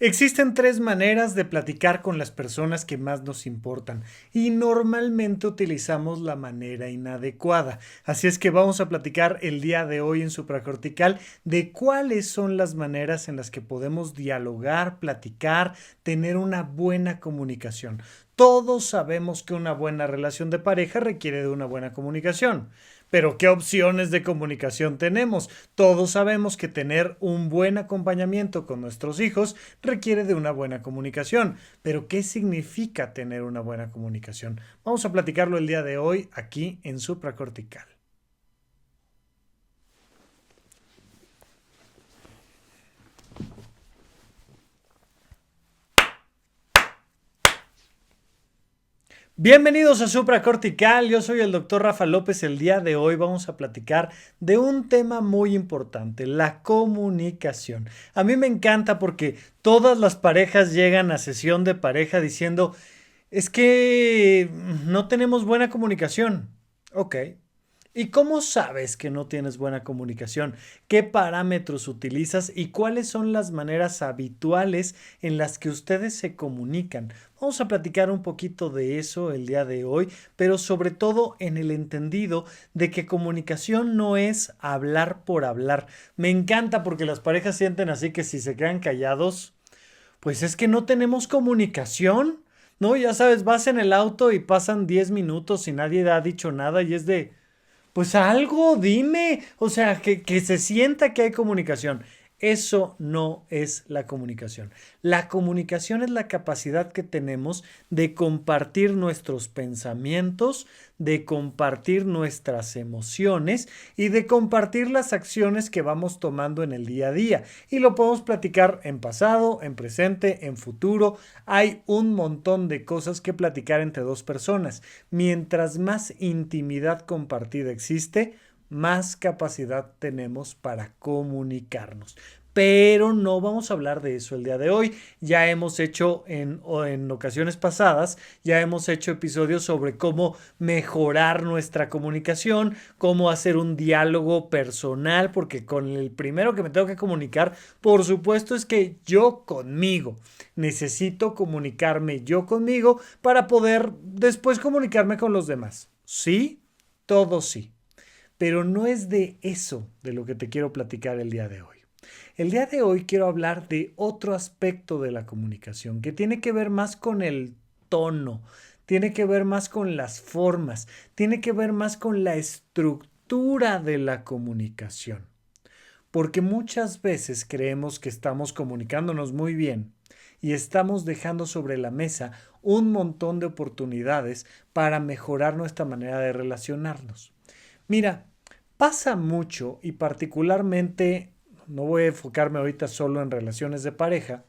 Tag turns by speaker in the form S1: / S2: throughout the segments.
S1: Existen tres maneras de platicar con las personas que más nos importan y normalmente utilizamos la manera inadecuada. Así es que vamos a platicar el día de hoy en supracortical de cuáles son las maneras en las que podemos dialogar, platicar, tener una buena comunicación. Todos sabemos que una buena relación de pareja requiere de una buena comunicación. Pero ¿qué opciones de comunicación tenemos? Todos sabemos que tener un buen acompañamiento con nuestros hijos requiere de una buena comunicación. Pero ¿qué significa tener una buena comunicación? Vamos a platicarlo el día de hoy aquí en Supracortical. Bienvenidos a Supracortical, yo soy el doctor Rafa López. El día de hoy vamos a platicar de un tema muy importante, la comunicación. A mí me encanta porque todas las parejas llegan a sesión de pareja diciendo, es que no tenemos buena comunicación. Ok. ¿Y cómo sabes que no tienes buena comunicación? ¿Qué parámetros utilizas y cuáles son las maneras habituales en las que ustedes se comunican? Vamos a platicar un poquito de eso el día de hoy, pero sobre todo en el entendido de que comunicación no es hablar por hablar. Me encanta porque las parejas sienten así que si se quedan callados, pues es que no tenemos comunicación. No, ya sabes, vas en el auto y pasan 10 minutos y nadie ha dicho nada y es de, pues algo, dime. O sea, que se sienta que hay comunicación. Eso no es la comunicación. La comunicación es la capacidad que tenemos de compartir nuestros pensamientos, de compartir nuestras emociones y de compartir las acciones que vamos tomando en el día a día. Y lo podemos platicar en pasado, en presente, en futuro. Hay un montón de cosas que platicar entre dos personas. Mientras más intimidad compartida existe, más capacidad tenemos para comunicarnos. Pero no vamos a hablar de eso el día de hoy. Ya hemos hecho en ocasiones pasadas, ya hemos hecho episodios sobre cómo mejorar nuestra comunicación, cómo hacer un diálogo personal, porque con el primero que me tengo que comunicar, por supuesto, es que yo conmigo. Necesito comunicarme yo conmigo para poder después comunicarme con los demás. ¿Sí? Todo sí. Pero no es de eso de lo que te quiero platicar el día de hoy. El día de hoy quiero hablar de otro aspecto de la comunicación que tiene que ver más con el tono, tiene que ver más con las formas, tiene que ver más con la estructura de la comunicación. Porque muchas veces creemos que estamos comunicándonos muy bien y estamos dejando sobre la mesa un montón de oportunidades para mejorar nuestra manera de relacionarnos. Mira, pasa mucho y particularmente, no voy a enfocarme ahorita solo en relaciones de pareja,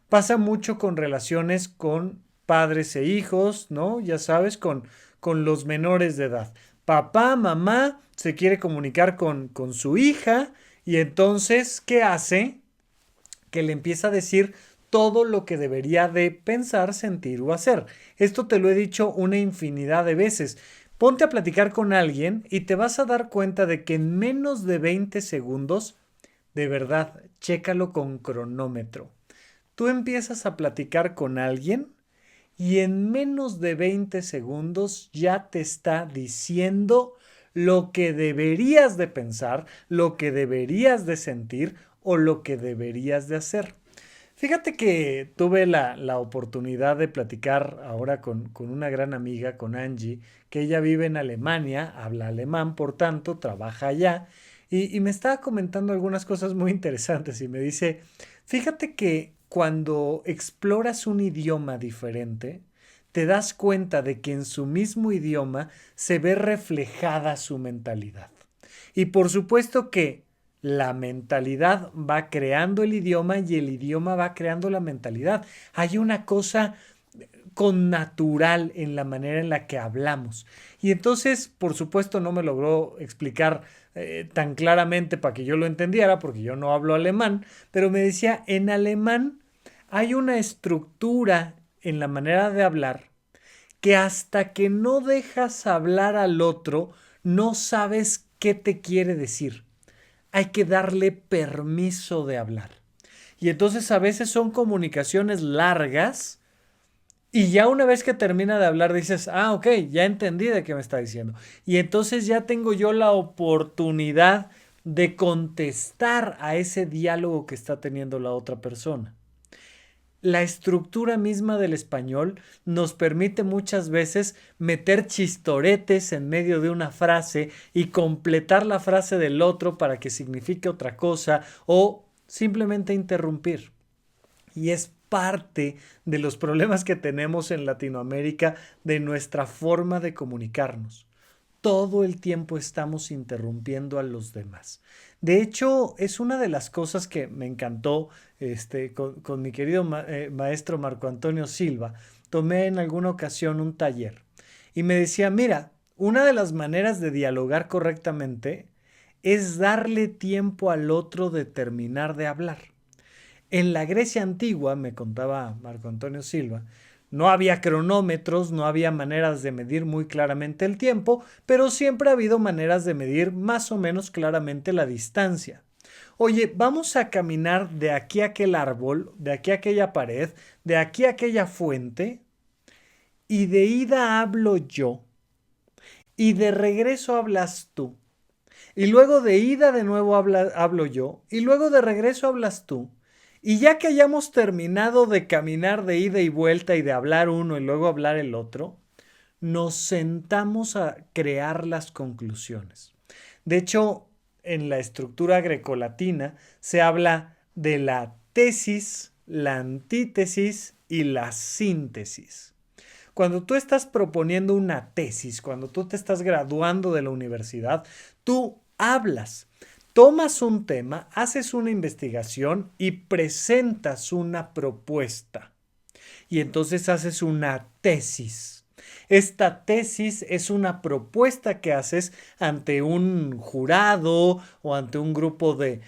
S1: pasa mucho con relaciones con padres e hijos, ¿no? Ya sabes, con los menores de edad. Papá, mamá se quiere comunicar con su hija y entonces, ¿qué hace? Que le empieza a decir todo lo que debería de pensar, sentir o hacer. Esto te lo he dicho una infinidad de veces. Ponte a platicar con alguien y te vas a dar cuenta de que en menos de 20 segundos, de verdad, chécalo con cronómetro. Tú empiezas a platicar con alguien y en menos de 20 segundos ya te está diciendo lo que deberías de pensar, lo que deberías de sentir o lo que deberías de hacer. Fíjate que tuve la oportunidad de platicar ahora con una gran amiga, con Angie, que ella vive en Alemania, habla alemán, por tanto, trabaja allá, y me estaba comentando algunas cosas muy interesantes y me dice, fíjate que cuando exploras un idioma diferente, te das cuenta de que en su mismo idioma se ve reflejada su mentalidad. Y por supuesto que la mentalidad va creando el idioma y el idioma va creando la mentalidad. Hay una cosa connatural en la manera en la que hablamos. Y entonces, por supuesto, no me logró explicar tan claramente para que yo lo entendiera, porque yo no hablo alemán, pero me decía, en alemán hay una estructura en la manera de hablar que hasta que no dejas hablar al otro, no sabes qué te quiere decir. Hay que darle permiso de hablar. Y entonces a veces son comunicaciones largas y ya una vez que termina de hablar dices, ah, ok, ya entendí de qué me está diciendo. Y entonces ya tengo yo la oportunidad de contestar a ese diálogo que está teniendo la otra persona. La estructura misma del español nos permite muchas veces meter chistoretes en medio de una frase y completar la frase del otro para que signifique otra cosa o simplemente interrumpir. Y es parte de los problemas que tenemos en Latinoamérica de nuestra forma de comunicarnos. Todo el tiempo estamos interrumpiendo a los demás. De hecho, es una de las cosas que me encantó con mi querido maestro Marco Antonio Silva. Tomé en alguna ocasión un taller y me decía, mira, una de las maneras de dialogar correctamente es darle tiempo al otro de terminar de hablar. En la Grecia antigua, me contaba Marco Antonio Silva, no había cronómetros, no había maneras de medir muy claramente el tiempo, pero siempre ha habido maneras de medir más o menos claramente la distancia. Oye, vamos a caminar de aquí a aquel árbol, de aquí a aquella pared, de aquí a aquella fuente, y de ida hablo yo, y de regreso hablas tú, y luego de ida de nuevo hablo yo, y luego de regreso hablas tú. Y ya que hayamos terminado de caminar de ida y vuelta y de hablar uno y luego hablar el otro, nos sentamos a crear las conclusiones. De hecho, en la estructura grecolatina se habla de la tesis, la antítesis y la síntesis. Cuando tú estás proponiendo una tesis, cuando tú te estás graduando de la universidad, tú hablas. Tomas un tema, haces una investigación y presentas una propuesta. Y entonces haces una tesis. Esta tesis es una propuesta que haces ante un jurado o ante un grupo de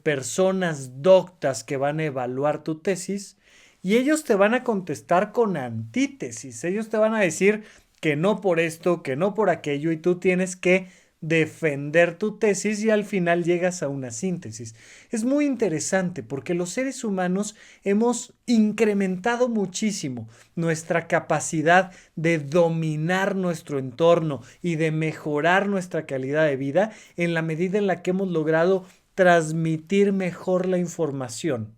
S1: personas doctas que van a evaluar tu tesis y ellos te van a contestar con antítesis. Ellos te van a decir que no por esto, que no por aquello y tú tienes que defender tu tesis y al final llegas a una síntesis. Es muy interesante porque los seres humanos hemos incrementado muchísimo nuestra capacidad de dominar nuestro entorno y de mejorar nuestra calidad de vida en la medida en la que hemos logrado transmitir mejor la información.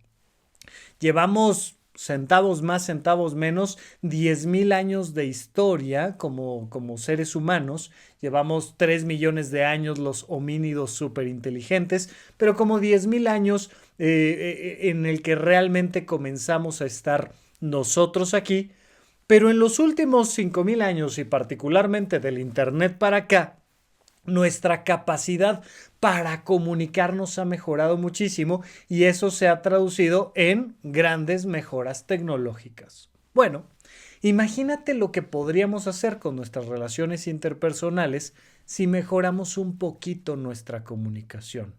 S1: Llevamos centavos más, centavos menos, 10,000 años de historia como seres humanos. Llevamos 3 millones de años los homínidos superinteligentes, pero como 10,000 años en el que realmente comenzamos a estar nosotros aquí. Pero en los últimos 5,000 años y particularmente del Internet para acá, nuestra capacidad para comunicarnos ha mejorado muchísimo y eso se ha traducido en grandes mejoras tecnológicas. Bueno, imagínate lo que podríamos hacer con nuestras relaciones interpersonales si mejoramos un poquito nuestra comunicación.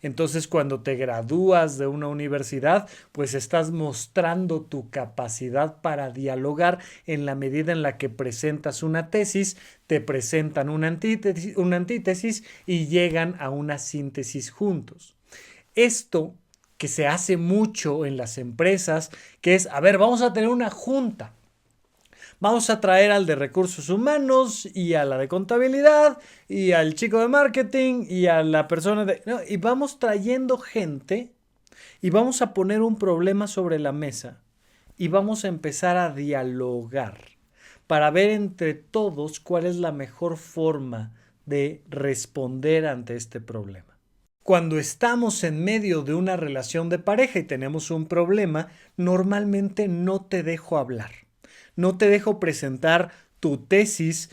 S1: Entonces, cuando te gradúas de una universidad, pues estás mostrando tu capacidad para dialogar en la medida en la que presentas una tesis, te presentan una antítesis y llegan a una síntesis juntos. Esto que se hace mucho en las empresas, que es, a ver, vamos a tener una junta. Vamos a traer al de recursos humanos y a la de contabilidad y al chico de marketing y a la persona de... ¿no? Y vamos trayendo gente y vamos a poner un problema sobre la mesa y vamos a empezar a dialogar para ver entre todos cuál es la mejor forma de responder ante este problema. Cuando estamos en medio de una relación de pareja y tenemos un problema, normalmente no te dejo hablar. No te dejo presentar tu tesis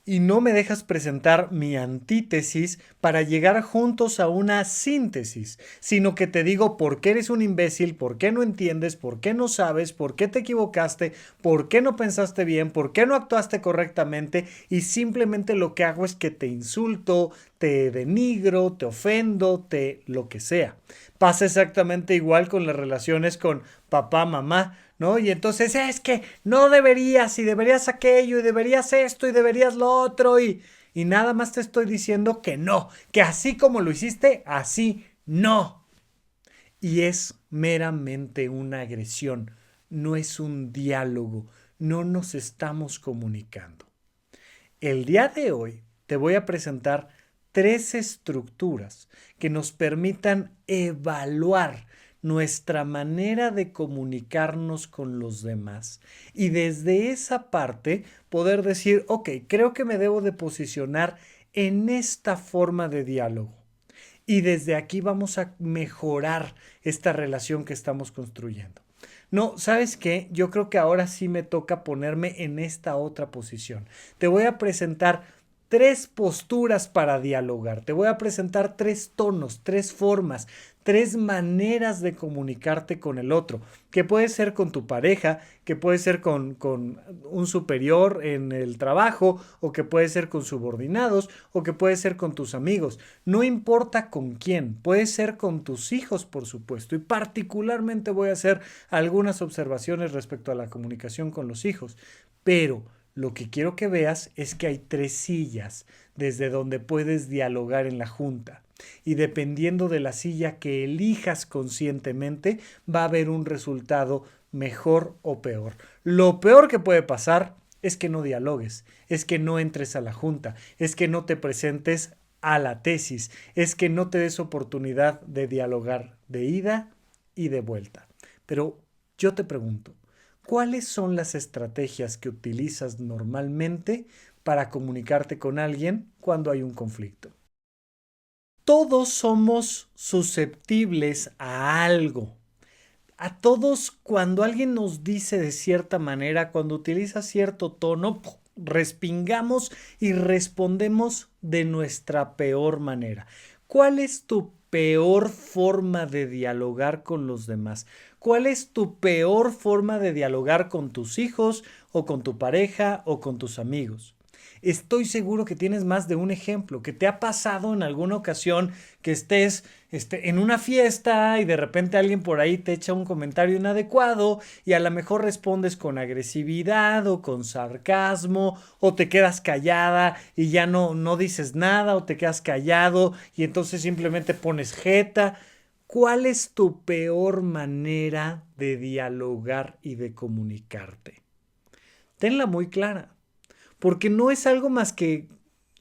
S1: y no me dejas presentar mi antítesis para llegar juntos a una síntesis, sino que te digo por qué eres un imbécil, por qué no entiendes, por qué no sabes, por qué te equivocaste, por qué no pensaste bien, por qué no actuaste correctamente y simplemente lo que hago es que te insulto, te denigro, te ofendo, lo que sea. Pasa exactamente igual con las relaciones con papá, mamá, ¿no? Y entonces es que no deberías y deberías aquello y deberías esto y deberías lo otro y nada más te estoy diciendo que no, que así como lo hiciste, así no. Y es meramente una agresión, no es un diálogo, no nos estamos comunicando. El día de hoy te voy a presentar 3 estructuras que nos permitan evaluar nuestra manera de comunicarnos con los demás y desde esa parte poder decir, ok, creo que me debo de posicionar en esta forma de diálogo. Y desde aquí vamos a mejorar esta relación que estamos construyendo. No, ¿sabes qué? Yo creo que ahora sí me toca ponerme en esta otra posición. Te voy a presentar 3 posturas para dialogar. Te voy a presentar 3 tonos, 3 formas, 3 maneras de comunicarte con el otro. Que puede ser con tu pareja, que puede ser con un superior en el trabajo, o que puede ser con subordinados, o que puede ser con tus amigos. No importa con quién, puede ser con tus hijos, por supuesto. Y particularmente voy a hacer algunas observaciones respecto a la comunicación con los hijos. Pero lo que quiero que veas es que hay 3 sillas desde donde puedes dialogar en la junta. Y dependiendo de la silla que elijas conscientemente, va a haber un resultado mejor o peor. Lo peor que puede pasar es que no dialogues, es que no entres a la junta, es que no te presentes a la tesis, es que no te des oportunidad de dialogar de ida y de vuelta. Pero yo te pregunto, ¿cuáles son las estrategias que utilizas normalmente para comunicarte con alguien cuando hay un conflicto? Todos somos susceptibles a algo. A todos, cuando alguien nos dice de cierta manera, cuando utiliza cierto tono, respingamos y respondemos de nuestra peor manera. ¿Cuál es tu peor forma de dialogar con los demás? ¿Cuál es tu peor forma de dialogar con tus hijos o con tu pareja o con tus amigos? Estoy seguro que tienes más de un ejemplo, que te ha pasado en alguna ocasión que estés en una fiesta y de repente alguien por ahí te echa un comentario inadecuado y a lo mejor respondes con agresividad o con sarcasmo o te quedas callada y ya no dices nada o te quedas callado y entonces simplemente pones jeta. ¿Cuál es tu peor manera de dialogar y de comunicarte? Tenla muy clara, porque no es algo más que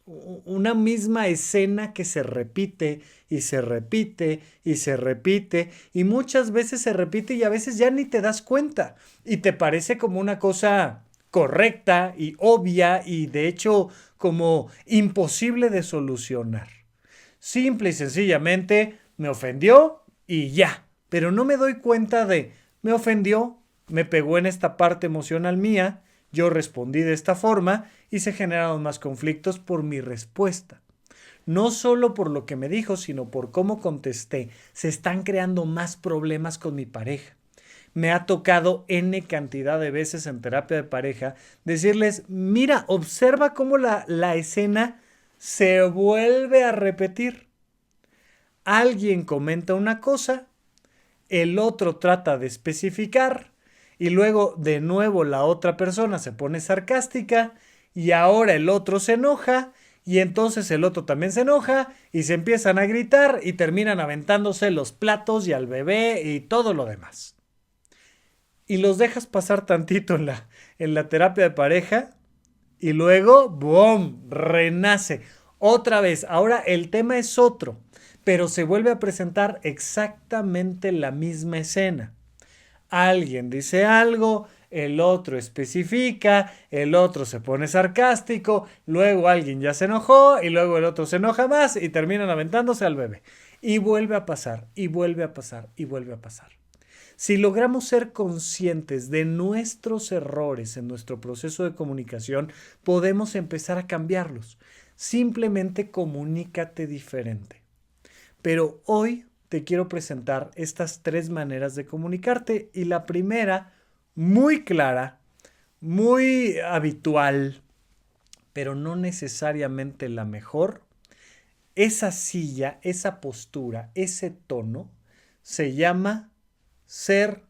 S1: una misma escena que se repite y se repite y se repite y muchas veces se repite y a veces ya ni te das cuenta y te parece como una cosa correcta y obvia y de hecho como imposible de solucionar. Simple y sencillamente me ofendió y ya, pero no me doy cuenta de me ofendió, me pegó en esta parte emocional mía, yo respondí de esta forma y se generaron más conflictos por mi respuesta. No solo por lo que me dijo, sino por cómo contesté. Se están creando más problemas con mi pareja. Me ha tocado N cantidad de veces en terapia de pareja decirles, mira, observa cómo la escena se vuelve a repetir. Alguien comenta una cosa, el otro trata de especificar y luego de nuevo la otra persona se pone sarcástica y ahora el otro se enoja y entonces el otro también se enoja y se empiezan a gritar y terminan aventándose los platos y al bebé y todo lo demás. Y los dejas pasar tantito en la terapia de pareja y luego, ¡boom!, renace. Otra vez, ahora el tema es otro, pero se vuelve a presentar exactamente la misma escena. Alguien dice algo, el otro especifica, el otro se pone sarcástico, luego alguien ya se enojó y luego el otro se enoja más y terminan aventándose al bebé. Y vuelve a pasar, y vuelve a pasar, y vuelve a pasar. Si logramos ser conscientes de nuestros errores en nuestro proceso de comunicación, podemos empezar a cambiarlos. Simplemente comunícate diferente. Pero hoy te quiero presentar estas 3 maneras de comunicarte y la primera, muy clara, muy habitual, pero no necesariamente la mejor, esa silla, esa postura, ese tono, se llama ser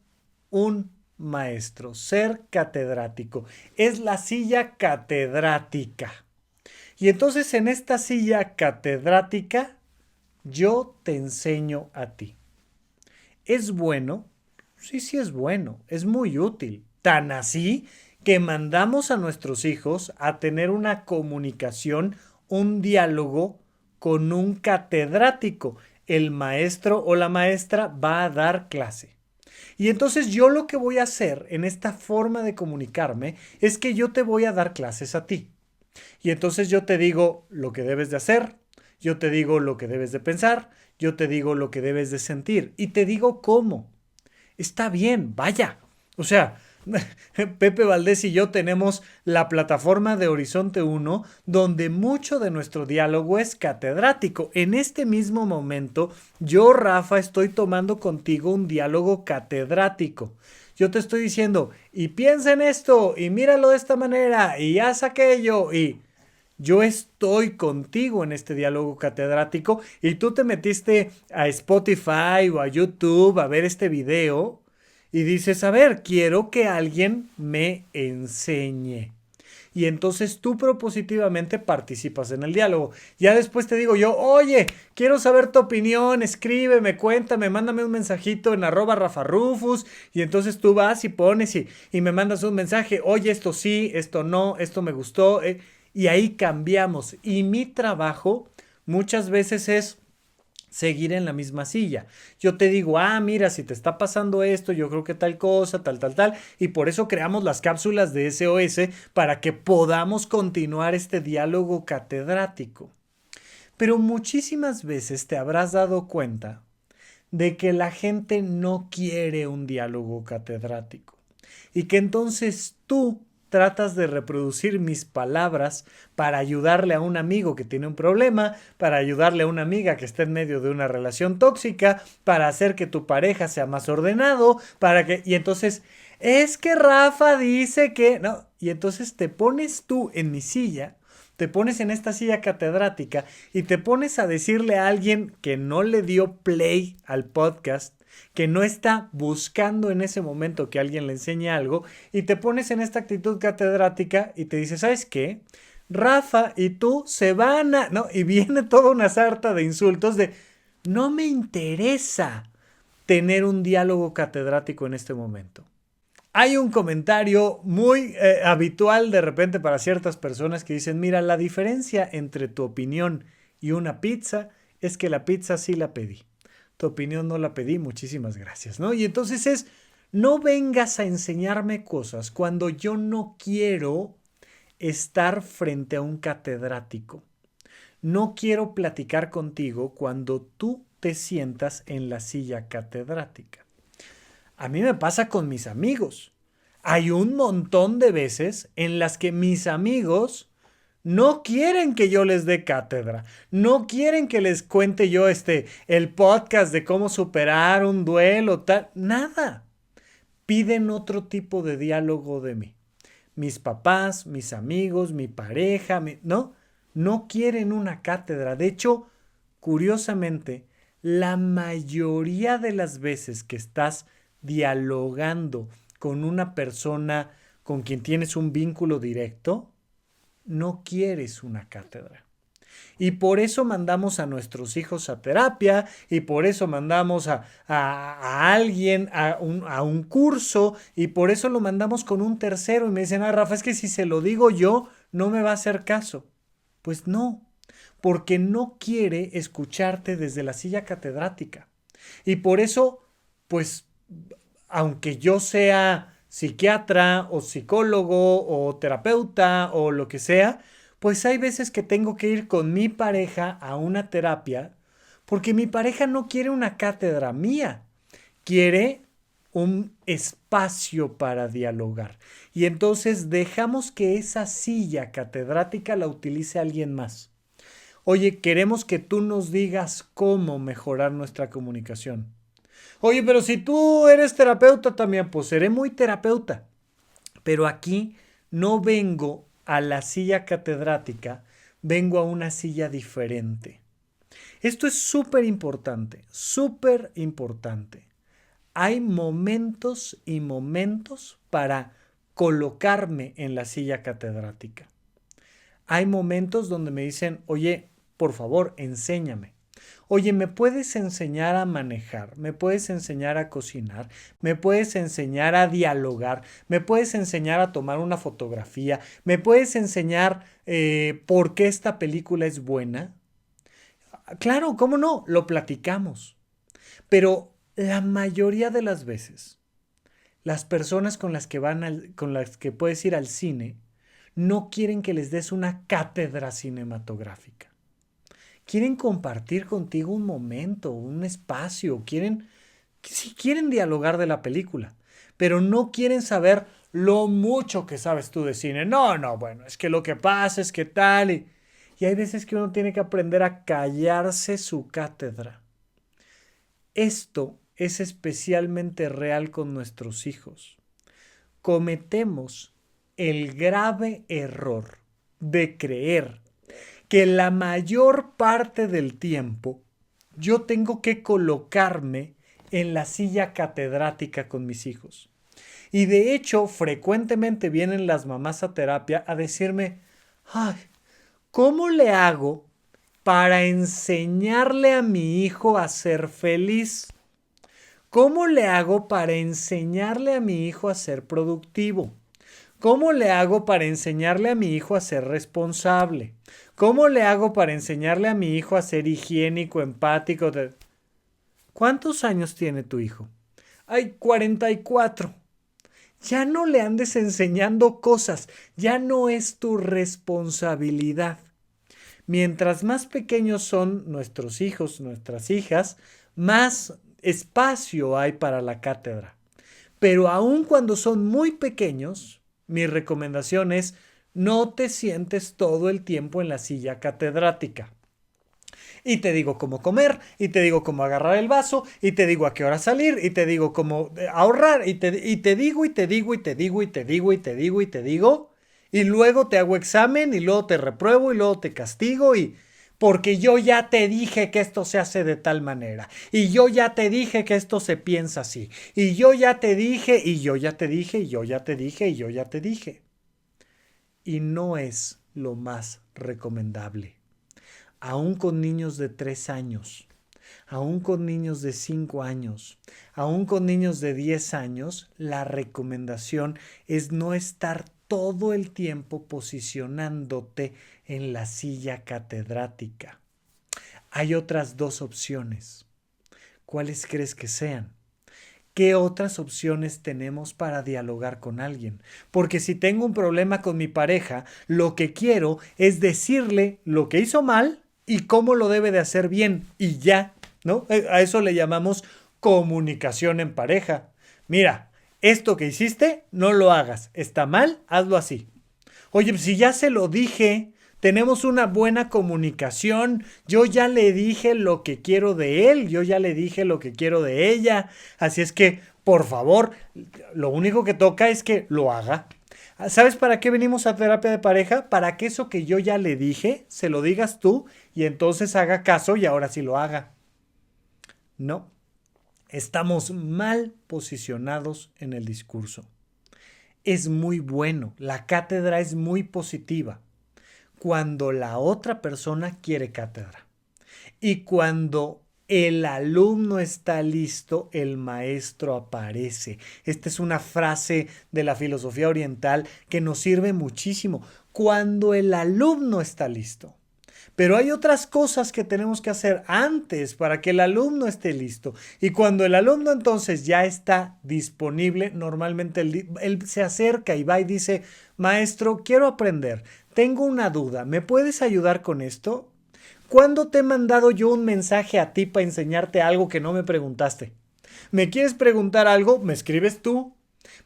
S1: un maestro, ser catedrático. Es la silla catedrática. Y entonces en esta silla catedrática yo te enseño a ti. ¿Es bueno? Sí, sí es bueno, es muy útil. Tan así que mandamos a nuestros hijos a tener una comunicación, un diálogo con un catedrático. El maestro o la maestra va a dar clase. Y entonces yo lo que voy a hacer en esta forma de comunicarme es que yo te voy a dar clases a ti. Y entonces yo te digo lo que debes de hacer, yo te digo lo que debes de pensar, yo te digo lo que debes de sentir y te digo cómo. Está bien, vaya. O sea, Pepe Valdés y yo tenemos la plataforma de Horizonte 1 donde mucho de nuestro diálogo es catedrático. En este mismo momento, yo, Rafa, estoy tomando contigo un diálogo catedrático. Yo te estoy diciendo, y piensa en esto, y míralo de esta manera, y haz aquello, y yo estoy contigo en este diálogo catedrático y tú te metiste a Spotify o a YouTube a ver este video y dices, a ver, quiero que alguien me enseñe. Y entonces tú propositivamente participas en el diálogo. Ya después te digo yo, oye, quiero saber tu opinión, escríbeme, cuéntame, mándame un mensajito en @rafarufus. Y entonces tú vas y pones y me mandas un mensaje, oye, esto sí, esto no, esto me gustó. Y ahí cambiamos. Y mi trabajo muchas veces es seguir en la misma silla. Yo te digo, mira, si te está pasando esto, yo creo que tal cosa, tal, tal, tal. Y por eso creamos las cápsulas de SOS para que podamos continuar este diálogo catedrático. Pero muchísimas veces te habrás dado cuenta de que la gente no quiere un diálogo catedrático y que entonces tú tratas de reproducir mis palabras para ayudarle a un amigo que tiene un problema, para ayudarle a una amiga que está en medio de una relación tóxica, para hacer que tu pareja sea más ordenado, para que... Y entonces, es que Rafa dice que... No, y entonces te pones tú en mi silla, te pones en esta silla catedrática y te pones a decirle a alguien que no le dio play al podcast, que no está buscando en ese momento que alguien le enseñe algo, y te pones en esta actitud catedrática y te dices, ¿sabes qué? Rafa y tú se van a... No, y viene toda una sarta de insultos de, no me interesa tener un diálogo catedrático en este momento. Hay un comentario muy habitual de repente para ciertas personas que dicen, mira, la diferencia entre tu opinión y una pizza es que la pizza sí la pedí. Tu opinión no la pedí, muchísimas gracias, ¿no? Y entonces es, no vengas a enseñarme cosas cuando yo no quiero estar frente a un catedrático. No quiero platicar contigo cuando tú te sientas en la silla catedrática. A mí me pasa con mis amigos. Hay un montón de veces en las que mis amigos no quieren que yo les dé cátedra, no quieren que les cuente yo el podcast de cómo superar un duelo, tal, nada. Piden otro tipo de diálogo de mí. Mis papás, mis amigos, mi pareja, no quieren una cátedra. De hecho, curiosamente, la mayoría de las veces que estás dialogando con una persona con quien tienes un vínculo directo, no quieres una cátedra. Y por eso mandamos a nuestros hijos a terapia y por eso mandamos a alguien a un curso y por eso lo mandamos con un tercero. Y me dicen, Rafa, es que si se lo digo yo, no me va a hacer caso. Pues no, porque no quiere escucharte desde la silla catedrática. Y por eso, pues, aunque yo sea psiquiatra o psicólogo o terapeuta o lo que sea, pues hay veces que tengo que ir con mi pareja a una terapia porque mi pareja no quiere una cátedra mía, quiere un espacio para dialogar. Y entonces dejamos que esa silla catedrática la utilice alguien más. Oye, queremos que tú nos digas cómo mejorar nuestra comunicación. Oye, pero si tú eres terapeuta también, pues seré muy terapeuta. Pero aquí no vengo a la silla catedrática, vengo a una silla diferente. Esto es súper importante, súper importante. Hay momentos y momentos para colocarme en la silla catedrática. Hay momentos donde me dicen, oye, por favor, enséñame. Oye, ¿me puedes enseñar a manejar? ¿Me puedes enseñar a cocinar? ¿Me puedes enseñar a dialogar? ¿Me puedes enseñar a tomar una fotografía? ¿Me puedes enseñar por qué esta película es buena? Claro, ¿cómo no? Lo platicamos. Pero la mayoría de las veces, las personas con las que puedes ir al cine no quieren que les des una cátedra cinematográfica. Quieren compartir contigo un momento, un espacio, sí quieren dialogar de la película, pero no quieren saber lo mucho que sabes tú de cine. No, no, bueno, es que lo que pasa es que tal y hay veces que uno tiene que aprender a callarse su cátedra. Esto es especialmente real con nuestros hijos. Cometemos el grave error de creer que la mayor parte del tiempo yo tengo que colocarme en la silla catedrática con mis hijos. Y de hecho, frecuentemente vienen las mamás a terapia a decirme, ay, ¿cómo le hago para enseñarle a mi hijo a ser feliz? ¿Cómo le hago para enseñarle a mi hijo a ser productivo? ¿Cómo le hago para enseñarle a mi hijo a ser responsable? ¿Cómo le hago para enseñarle a mi hijo a ser higiénico, empático? ¿Cuántos años tiene tu hijo? Ay, 44. Ya no le andes enseñando cosas, ya no es tu responsabilidad. Mientras más pequeños son nuestros hijos, nuestras hijas, más espacio hay para la cátedra. Pero aun cuando son muy pequeños, mi recomendación es no te sientes todo el tiempo en la silla catedrática. Y te digo cómo comer, y te digo cómo agarrar el vaso, y te digo a qué hora salir, y te digo cómo ahorrar, y te digo, y te digo, y te digo, y te digo, y te digo, y te digo, y luego te hago examen, y luego te repruebo, y luego te castigo, y porque yo ya te dije que esto se hace de tal manera, y yo ya te dije que esto se piensa así, y yo ya te dije, y yo ya te dije, y yo ya te dije, y yo ya te dije. Y no es lo más recomendable. Aún con niños de 3 años, aún con niños de 5 años, aún con niños de 10 años, la recomendación es no estar todo el tiempo posicionándote en la silla catedrática. Hay otras dos opciones. ¿Cuáles crees que sean? ¿Qué otras opciones tenemos para dialogar con alguien? Porque si tengo un problema con mi pareja, lo que quiero es decirle lo que hizo mal y cómo lo debe de hacer bien y ya, ¿no? A eso le llamamos comunicación en pareja. Mira, esto que hiciste, no lo hagas. Está mal, hazlo así. Oye, si ya se lo dije, tenemos una buena comunicación, yo ya le dije lo que quiero de él, yo ya le dije lo que quiero de ella, así es que, por favor, lo único que toca es que lo haga. ¿Sabes para qué venimos a terapia de pareja? Para que eso que yo ya le dije, se lo digas tú y entonces haga caso y ahora sí lo haga. No, estamos mal posicionados en el discurso. Es muy bueno, la cátedra es muy positiva cuando la otra persona quiere cátedra. Y cuando el alumno está listo, el maestro aparece. Esta es una frase de la filosofía oriental que nos sirve muchísimo. Cuando el alumno está listo. Pero hay otras cosas que tenemos que hacer antes para que el alumno esté listo. Y cuando el alumno entonces ya está disponible, normalmente él se acerca y va y dice, maestro, quiero aprender, tengo una duda, ¿me puedes ayudar con esto? ¿Cuándo te he mandado yo un mensaje a ti para enseñarte algo que no me preguntaste? ¿Me quieres preguntar algo? Me escribes tú.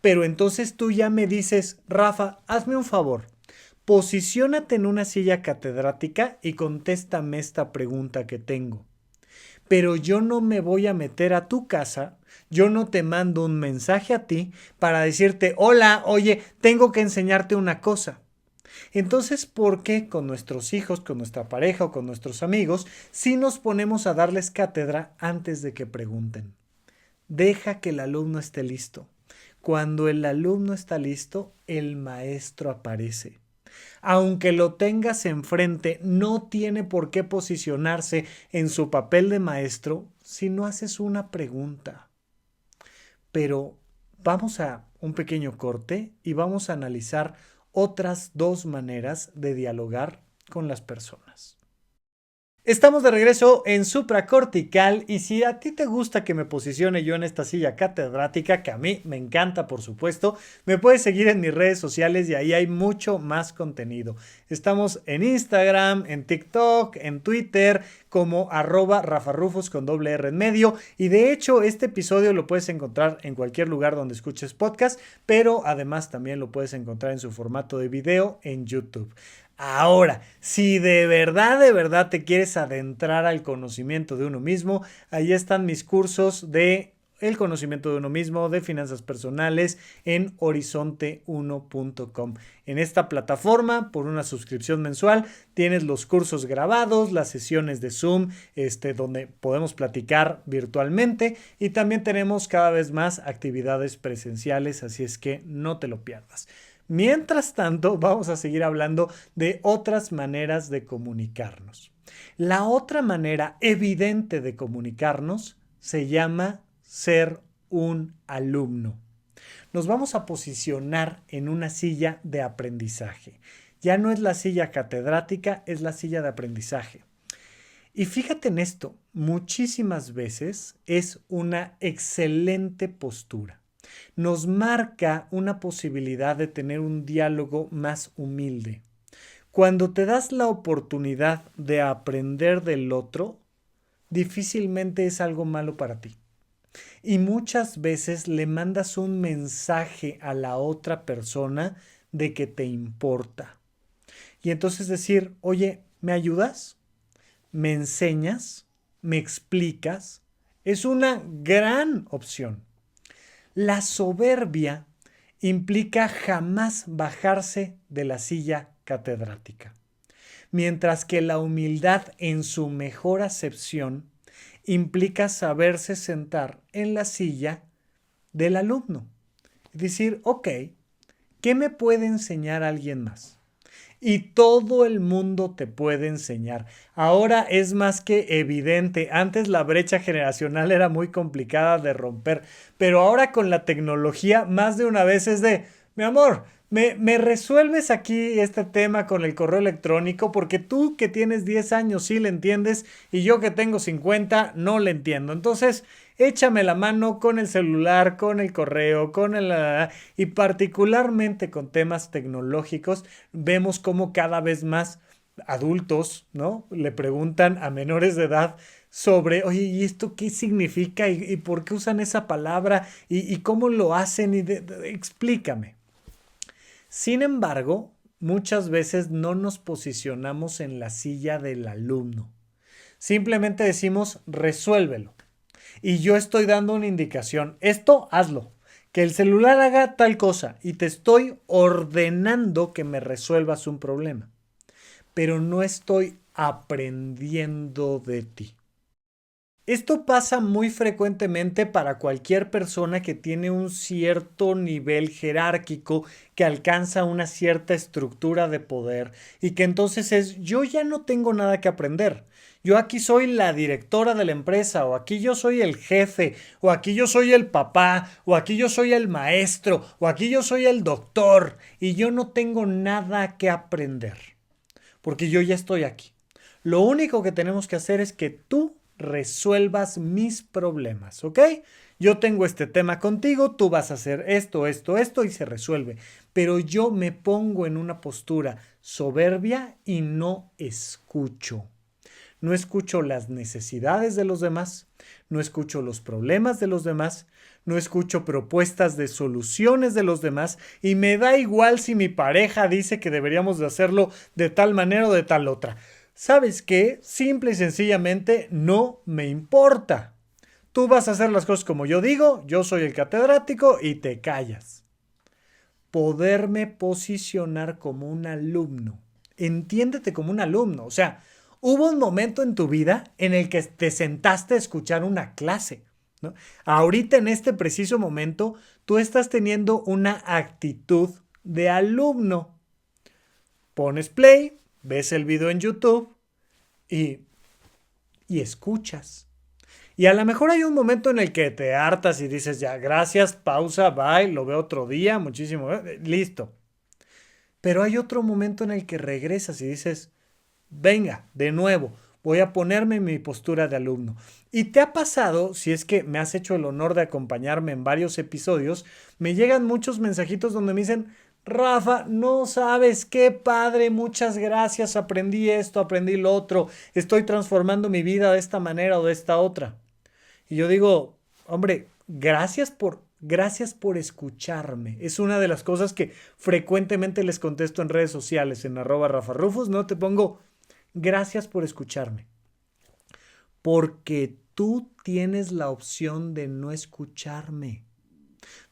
S1: Pero entonces tú ya me dices, Rafa, hazme un favor. Posiciónate en una silla catedrática y contéstame esta pregunta que tengo. Pero yo no me voy a meter a tu casa, yo no te mando un mensaje a ti para decirte, hola, oye, tengo que enseñarte una cosa. Entonces, ¿por qué con nuestros hijos, con nuestra pareja o con nuestros amigos, si nos ponemos a darles cátedra antes de que pregunten? Deja que el alumno esté listo. Cuando el alumno está listo, el maestro aparece. Aunque lo tengas enfrente, no tiene por qué posicionarse en su papel de maestro si no haces una pregunta. Pero vamos a un pequeño corte y vamos a analizar otras dos maneras de dialogar con las personas. Estamos de regreso en supracortical y si a ti te gusta que me posicione yo en esta silla catedrática, que a mí me encanta por supuesto, me puedes seguir en mis redes sociales y ahí hay mucho más contenido. Estamos en Instagram, en TikTok, en Twitter como @rafarrufus con doble R en medio y de hecho este episodio lo puedes encontrar en cualquier lugar donde escuches podcast, pero además también lo puedes encontrar en su formato de video en YouTube. Ahora, si de verdad te quieres adentrar al conocimiento de uno mismo, ahí están mis cursos de el conocimiento de uno mismo, de finanzas personales en horizonte1.com. En esta plataforma, por una suscripción mensual, tienes los cursos grabados, las sesiones de Zoom, donde podemos platicar virtualmente y también tenemos cada vez más actividades presenciales, así es que no te lo pierdas. Mientras tanto, vamos a seguir hablando de otras maneras de comunicarnos. La otra manera evidente de comunicarnos se llama ser un alumno. Nos vamos a posicionar en una silla de aprendizaje. Ya no es la silla catedrática, es la silla de aprendizaje. Y fíjate en esto, muchísimas veces es una excelente postura. Nos marca una posibilidad de tener un diálogo más humilde. Cuando te das la oportunidad de aprender del otro, difícilmente es algo malo para ti. Y muchas veces le mandas un mensaje a la otra persona de que te importa. Y entonces decir, oye, ¿me ayudas? ¿Me enseñas? ¿Me explicas? Es una gran opción. La soberbia implica jamás bajarse de la silla catedrática, mientras que la humildad en su mejor acepción implica saberse sentar en la silla del alumno. Es decir, ok, ¿qué me puede enseñar alguien más? Y todo el mundo te puede enseñar. Ahora es más que evidente. Antes la brecha generacional era muy complicada de romper, pero ahora con la tecnología más de una vez es de, mi amor, ¿me resuelves aquí este tema con el correo electrónico? Porque tú que tienes 10 años sí le entiendes y yo que tengo 50 no le entiendo. Entonces, échame la mano con el celular, con el correo, y particularmente con temas tecnológicos, vemos cómo cada vez más adultos, ¿no? Le preguntan a menores de edad sobre, oye, ¿y esto qué significa? ¿Y por qué usan esa palabra? ¿Y cómo lo hacen? Explícame. Sin embargo, muchas veces no nos posicionamos en la silla del alumno. Simplemente decimos, resuélvelo. Y yo estoy dando una indicación. Esto hazlo. Que el celular haga tal cosa y te estoy ordenando que me resuelvas un problema. Pero no estoy aprendiendo de ti. Esto pasa muy frecuentemente para cualquier persona que tiene un cierto nivel jerárquico, que alcanza una cierta estructura de poder y que entonces es, yo ya no tengo nada que aprender. Yo aquí soy la directora de la empresa, o aquí yo soy el jefe, o aquí yo soy el papá, o aquí yo soy el maestro, o aquí yo soy el doctor, y yo no tengo nada que aprender, porque yo ya estoy aquí. Lo único que tenemos que hacer es que tú resuelvas mis problemas, ¿ok? Yo tengo este tema contigo, tú vas a hacer esto y se resuelve. Pero yo me pongo en una postura soberbia y no escucho. No escucho las necesidades de los demás, no escucho los problemas de los demás, no escucho propuestas de soluciones de los demás y me da igual si mi pareja dice que deberíamos de hacerlo de tal manera o de tal otra. ¿Sabes qué? Simple y sencillamente no me importa. Tú vas a hacer las cosas como yo digo, yo soy el catedrático y te callas. Poderme posicionar como un alumno. Entiéndete como un alumno. O sea, hubo un momento en tu vida en el que te sentaste a escuchar una clase, ¿no? Ahorita en este preciso momento, tú estás teniendo una actitud de alumno. Pones play, ves el video en YouTube y, y escuchas. Y a lo mejor hay un momento en el que te hartas y dices, ya, gracias, pausa, bye, lo veo otro día, muchísimo, listo. Pero hay otro momento en el que regresas y dices, venga, de nuevo, voy a ponerme en mi postura de alumno. Y te ha pasado, si es que me has hecho el honor de acompañarme en varios episodios, me llegan muchos mensajitos donde me dicen, Rafa, no sabes qué padre, muchas gracias, aprendí esto, aprendí lo otro, estoy transformando mi vida de esta manera o de esta otra. Y yo digo, hombre, gracias por escucharme. Es una de las cosas que frecuentemente les contesto en redes sociales, en @RafaRufus, no te pongo, gracias por escucharme. Porque tú tienes la opción de no escucharme.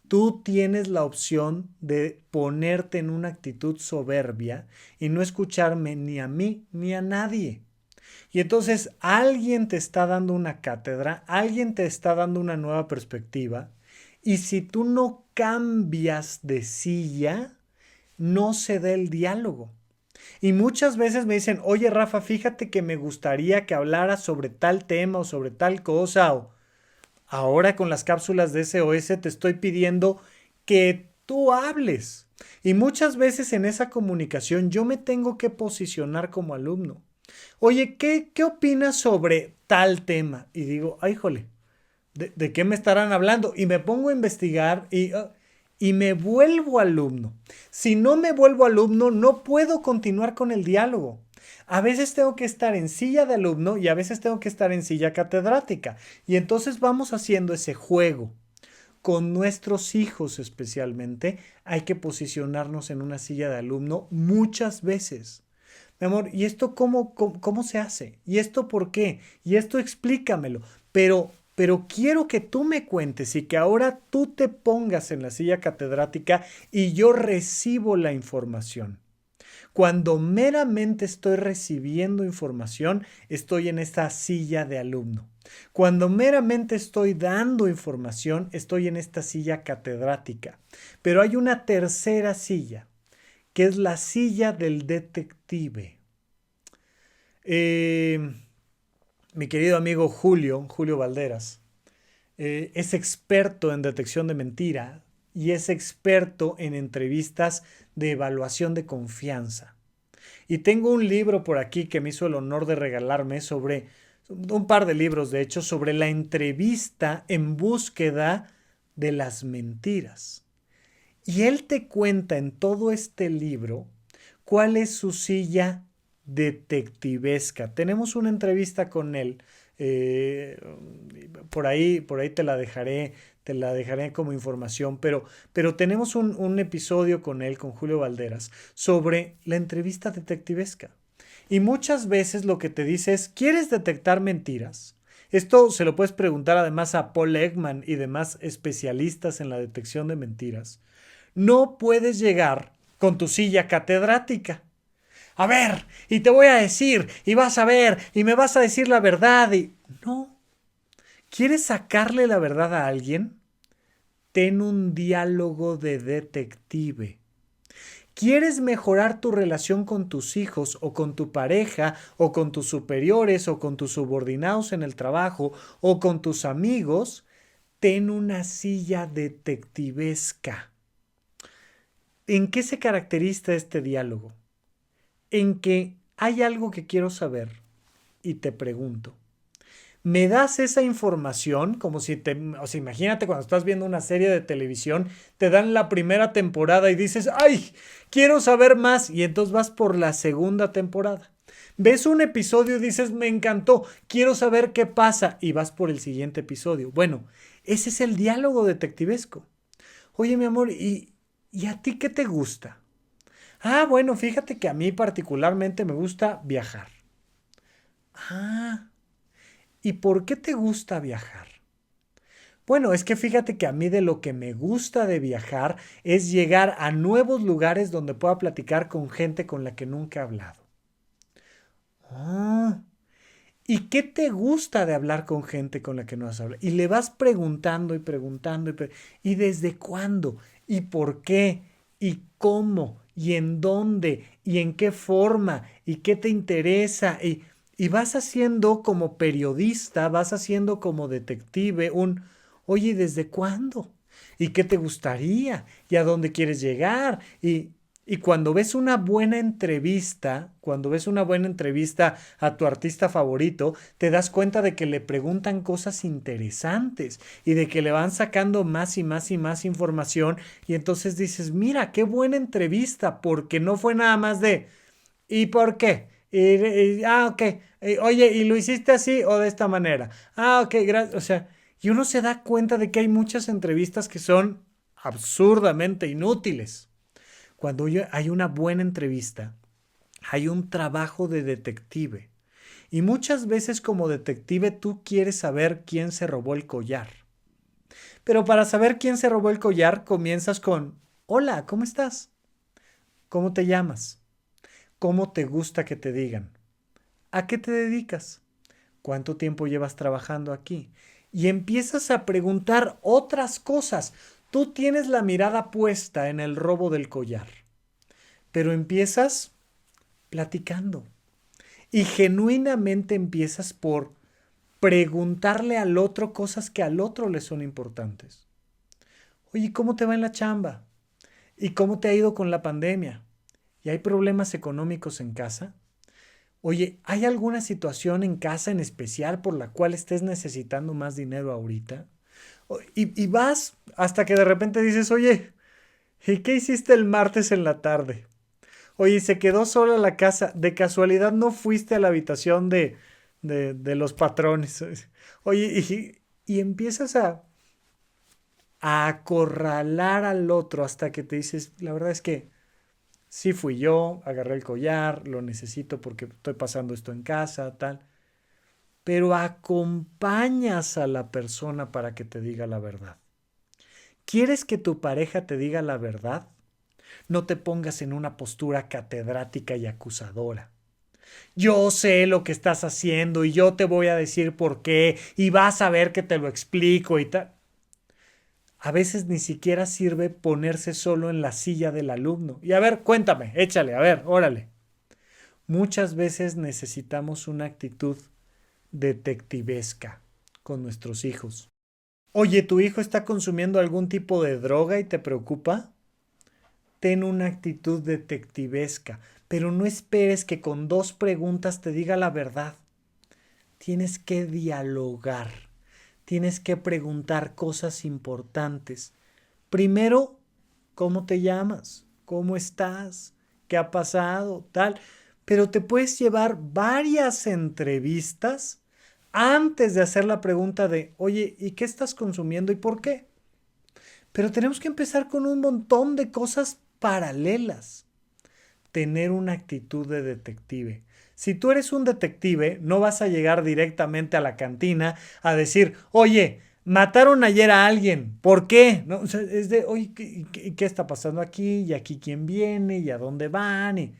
S1: Tú tienes la opción de ponerte en una actitud soberbia y no escucharme ni a mí ni a nadie. Y entonces alguien te está dando una cátedra, alguien te está dando una nueva perspectiva, y si tú no cambias de silla, no se da el diálogo. Y muchas veces me dicen, oye Rafa, fíjate que me gustaría que hablaras sobre tal tema o sobre tal cosa, o ahora con las cápsulas de SOS te estoy pidiendo que tú hables. Y muchas veces en esa comunicación yo me tengo que posicionar como alumno. Oye, ¿qué opinas sobre tal tema? Y digo, ay, jole, ¿de qué me estarán hablando? Y me pongo a investigar y me vuelvo alumno. Si no me vuelvo alumno, no puedo continuar con el diálogo. A veces tengo que estar en silla de alumno y a veces tengo que estar en silla catedrática. Y entonces vamos haciendo ese juego. Con nuestros hijos especialmente, hay que posicionarnos en una silla de alumno muchas veces. Mi amor, ¿y esto cómo se hace? ¿Y esto por qué? ¿Y esto explícamelo? Pero quiero que tú me cuentes y que ahora tú te pongas en la silla catedrática y yo recibo la información. Cuando meramente estoy recibiendo información, estoy en esta silla de alumno. Cuando meramente estoy dando información, estoy en esta silla catedrática. Pero hay una tercera silla, que es la silla del detective. Mi querido amigo Julio Valderas, es experto en detección de mentira y es experto en entrevistas de evaluación de confianza. Y tengo un libro por aquí que me hizo el honor de regalarme sobre, un par de libros de hecho, sobre la entrevista en búsqueda de las mentiras. Y él te cuenta en todo este libro cuál es su silla detectivesca. Tenemos una entrevista con él. eh, por ahí te la dejaré como información, pero tenemos un episodio con él, con Julio Valderas, sobre la entrevista detectivesca. Y muchas veces lo que te dice es, ¿quieres detectar mentiras? Esto se lo puedes preguntar además a Paul Ekman y demás especialistas en la detección de mentiras. No puedes llegar con tu silla catedrática. A ver, y te voy a decir, y vas a ver, y me vas a decir la verdad. Y no. ¿Quieres sacarle la verdad a alguien? Ten un diálogo de detective. ¿Quieres mejorar tu relación con tus hijos o con tu pareja o con tus superiores o con tus subordinados en el trabajo o con tus amigos? Ten una silla detectivesca. ¿En qué se caracteriza este diálogo? En que hay algo que quiero saber y te pregunto. ¿Me das esa información? Como si o sea, imagínate cuando estás viendo una serie de televisión, te dan la primera temporada y dices, ¡ay! Quiero saber más. Y entonces vas por la segunda temporada. Ves un episodio y dices, me encantó, quiero saber qué pasa. Y vas por el siguiente episodio. Bueno, ese es el diálogo detectivesco. Oye, mi amor, ¿y a ti qué te gusta? Ah, bueno, fíjate que a mí particularmente me gusta viajar. Ah, ¿y por qué te gusta viajar? Bueno, es que fíjate que a mí de lo que me gusta de viajar es llegar a nuevos lugares donde pueda platicar con gente con la que nunca he hablado. Ah, ¿y qué te gusta de hablar con gente con la que no has hablado? Y le vas preguntando y preguntando ¿y desde cuándo? ¿Y por qué? y cómo y en dónde y en qué forma y qué te interesa y vas haciendo como periodista, vas haciendo como detective oye, ¿desde cuándo? ¿Y qué te gustaría? ¿Y a dónde quieres llegar? Y cuando ves una buena entrevista, cuando ves una buena entrevista a tu artista favorito, te das cuenta de que le preguntan cosas interesantes y de que le van sacando más y más y más información y entonces dices, mira, qué buena entrevista, porque no fue nada más de, ¿y por qué? Ok. Oye, ¿y lo hiciste así o de esta manera? Ah, ok, gracias. O sea, y uno se da cuenta de que hay muchas entrevistas que son absurdamente inútiles. Cuando hay una buena entrevista, hay un trabajo de detective. Y muchas veces como detective tú quieres saber quién se robó el collar. Pero para saber quién se robó el collar comienzas con, hola, ¿cómo estás? ¿Cómo te llamas? ¿Cómo te gusta que te digan? ¿A qué te dedicas? ¿Cuánto tiempo llevas trabajando aquí? Y empiezas a preguntar otras cosas. Tú tienes la mirada puesta en el robo del collar, pero empiezas platicando y genuinamente empiezas por preguntarle al otro cosas que al otro le son importantes. Oye, ¿cómo te va en la chamba? ¿Y cómo te ha ido con la pandemia? ¿Y hay problemas económicos en casa? Oye, ¿hay alguna situación en casa en especial por la cual estés necesitando más dinero ahorita? Y vas hasta que de repente dices, oye, ¿y qué hiciste el martes en la tarde? Oye, se quedó sola la casa. De casualidad no fuiste a la habitación de los patrones. Oye, y empiezas a acorralar al otro hasta que te dices, la verdad es que sí fui yo, agarré el collar, lo necesito porque estoy pasando esto en casa, tal. Pero acompañas a la persona para que te diga la verdad. ¿Quieres que tu pareja te diga la verdad? No te pongas en una postura catedrática y acusadora. Yo sé lo que estás haciendo y yo te voy a decir por qué y vas a ver que te lo explico y tal. A veces ni siquiera sirve ponerse solo en la silla del alumno. Y a ver, cuéntame, échale, a ver, órale. Muchas veces necesitamos una actitud detectivesca con nuestros hijos. Oye, ¿tu hijo está consumiendo algún tipo de droga y te preocupa? Ten una actitud detectivesca, pero no esperes que con dos preguntas te diga la verdad. Tienes que dialogar, tienes que preguntar cosas importantes. Primero, ¿cómo te llamas? ¿Cómo estás? ¿Qué ha pasado? Tal. Pero te puedes llevar varias entrevistas antes de hacer la pregunta de, oye, ¿y qué estás consumiendo y por qué? Pero tenemos que empezar con un montón de cosas paralelas. Tener una actitud de detective. Si tú eres un detective, no vas a llegar directamente a la cantina a decir, oye, mataron ayer a alguien, ¿por qué? ¿No? O sea, es de, oye, ¿qué está pasando aquí? ¿Y aquí quién viene? ¿Y a dónde van?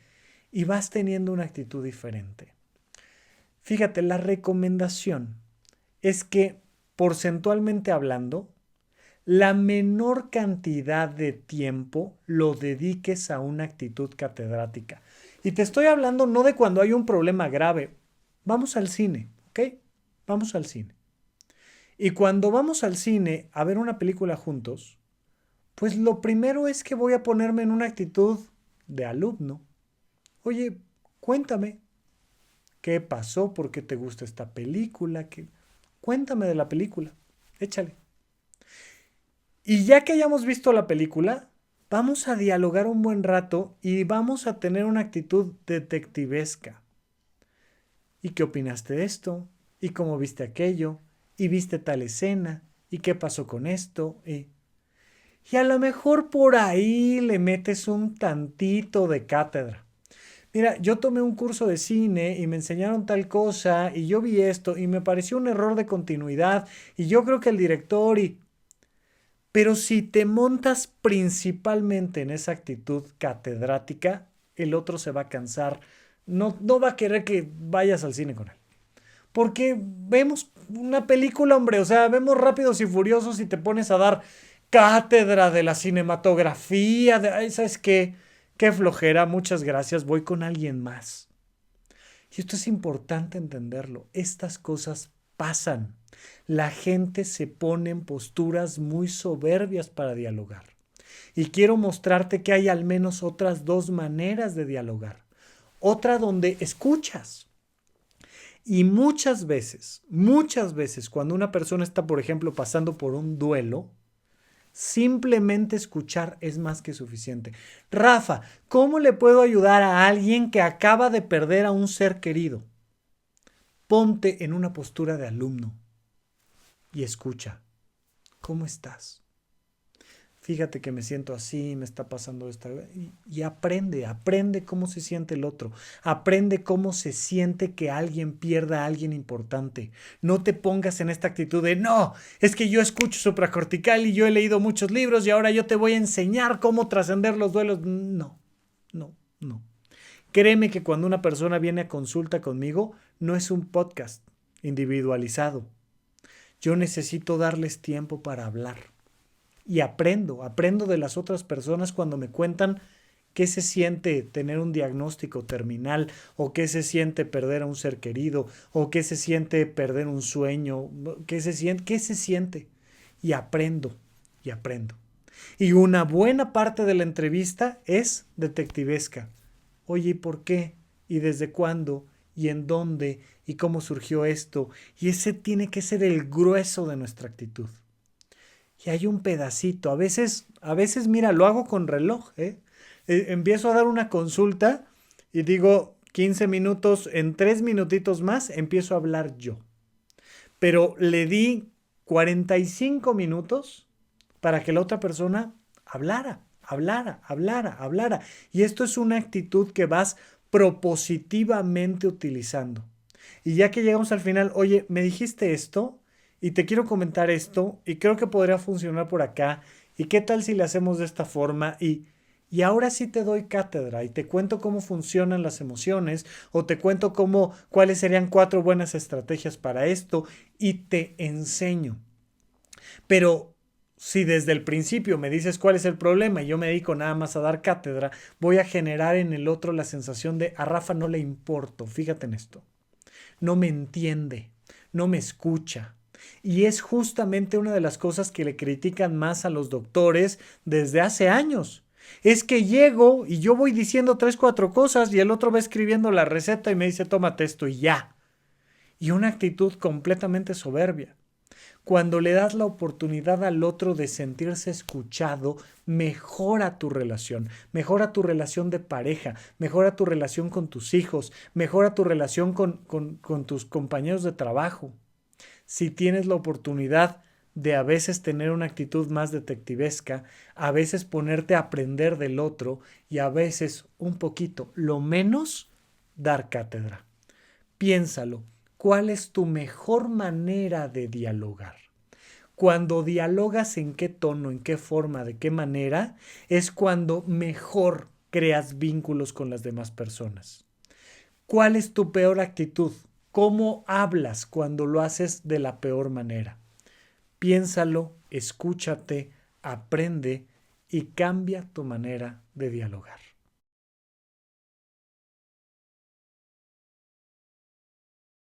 S1: Y vas teniendo una actitud diferente. Fíjate, la recomendación es que, porcentualmente hablando, la menor cantidad de tiempo lo dediques a una actitud catedrática. Y te estoy hablando no de cuando hay un problema grave. Vamos al cine, ¿ok? Vamos al cine. Y cuando vamos al cine a ver una película juntos, pues lo primero es que voy a ponerme en una actitud de alumno. Oye, cuéntame, ¿qué pasó? ¿Por qué te gusta esta película? Cuéntame de la película. Échale. Y ya que hayamos visto la película, vamos a dialogar un buen rato y vamos a tener una actitud detectivesca. ¿Y qué opinaste de esto? ¿Y cómo viste aquello? ¿Y viste tal escena? ¿Y qué pasó con esto? Y a lo mejor por ahí le metes un tantito de cátedra. Mira, yo tomé un curso de cine y me enseñaron tal cosa y yo vi esto y me pareció un error de continuidad y yo creo que el director y pero si te montas principalmente en esa actitud catedrática, el otro se va a cansar. No, no va a querer que vayas al cine con él. Porque vemos una película, hombre. O sea, vemos Rápidos y Furiosos y te pones a dar cátedra de la cinematografía, ay, ¿sabes qué? Qué flojera, muchas gracias, voy con alguien más. Y esto es importante entenderlo. Estas cosas pasan. La gente se pone en posturas muy soberbias para dialogar. Y quiero mostrarte que hay al menos otras dos maneras de dialogar. Otra donde escuchas. Y muchas veces, cuando una persona está, por ejemplo, pasando por un duelo, simplemente escuchar es más que suficiente. Rafa, ¿cómo le puedo ayudar a alguien que acaba de perder a un ser querido? Ponte en una postura de alumno y escucha. ¿Cómo estás? Fíjate que me siento así, me está pasando esta... Y aprende cómo se siente el otro. Aprende cómo se siente que alguien pierda a alguien importante. No te pongas en esta actitud de, no, es que yo escucho supracortical y yo he leído muchos libros y ahora yo te voy a enseñar cómo trascender los duelos. No, no, no. Créeme que cuando una persona viene a consulta conmigo, no es un podcast individualizado. Yo necesito darles tiempo para hablar. Y aprendo de las otras personas cuando me cuentan qué se siente tener un diagnóstico terminal, o qué se siente perder a un ser querido, o qué se siente perder un sueño, qué se siente. Y aprendo, y aprendo. Y una buena parte de la entrevista es detectivesca. Oye, ¿y por qué? ¿Y desde cuándo? ¿Y en dónde? ¿Y cómo surgió esto? Y ese tiene que ser el grueso de nuestra actitud. Y hay un pedacito, a veces mira, lo hago con reloj, ¿eh? Empiezo a dar una consulta y digo 15 minutos, en 3 minutitos más empiezo a hablar yo. Pero le di 45 minutos para que la otra persona hablara. Y esto es una actitud que vas propositivamente utilizando. Y ya que llegamos al final, oye, me dijiste esto y te quiero comentar esto y creo que podría funcionar por acá. ¿Y qué tal si le hacemos de esta forma? Y ahora sí te doy cátedra y te cuento cómo funcionan las emociones, o te cuento cuáles serían 4 buenas estrategias para esto y te enseño. Pero si desde el principio me dices cuál es el problema y yo me dedico nada más a dar cátedra, voy a generar en el otro la sensación de a Rafa no le importo. Fíjate en esto. No me entiende, no me escucha. Y es justamente una de las cosas que le critican más a los doctores desde hace años. Es que llego y yo voy diciendo 3, 4 cosas y el otro va escribiendo la receta y me dice tómate esto y ya. Y una actitud completamente soberbia. Cuando le das la oportunidad al otro de sentirse escuchado, mejora tu relación de pareja, mejora tu relación con tus hijos, mejora tu relación con tus compañeros de trabajo. Si tienes la oportunidad de a veces tener una actitud más detectivesca, a veces ponerte a aprender del otro y a veces un poquito, lo menos, dar cátedra. Piénsalo. ¿Cuál es tu mejor manera de dialogar? Cuando dialogas en qué tono, en qué forma, de qué manera, es cuando mejor creas vínculos con las demás personas. ¿Cuál es tu peor actitud? ¿Cómo hablas cuando lo haces de la peor manera? Piénsalo, escúchate, aprende y cambia tu manera de dialogar.